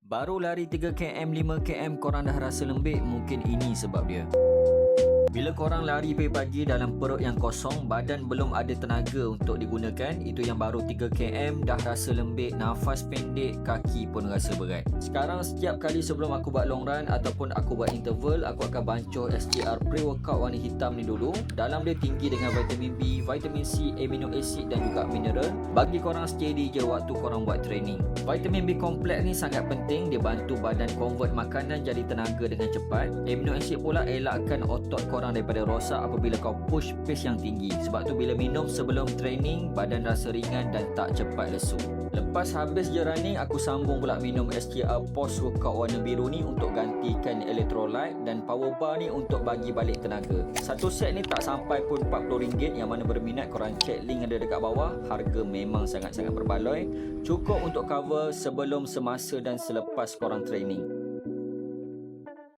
Baru lari 3km, 5km korang dah rasa lembik, mungkin ini sebab dia. Bila korang lari pagi-pagi dalam perut yang kosong, badan belum ada tenaga untuk digunakan, itu yang baru 3km dah rasa lembik, nafas pendek, kaki pun rasa berat. Sekarang setiap kali sebelum aku buat long run ataupun aku buat interval, aku akan bancuh SGR pre-workout warna hitam ni dulu. Dalam dia tinggi dengan vitamin B, vitamin C, amino acid dan juga mineral, bagi korang steady je waktu korang buat training. Vitamin B kompleks ni sangat penting, dia bantu badan convert makanan jadi tenaga dengan cepat. Amino acid pula elakkan otot korang daripada rosak apabila kau push pace yang tinggi. Sebab tu bila minum sebelum training, badan rasa ringan dan tak cepat lesu. Lepas habis je running, aku sambung pula minum SGR post workout warna biru ni untuk gantikan electrolyte, dan power bar ni untuk bagi balik tenaga. Satu set ni tak sampai pun RM40, yang mana berminat korang check link ada dekat bawah. Harga memang sangat-sangat berbaloi, cukup untuk cover sebelum, semasa dan selepas korang training.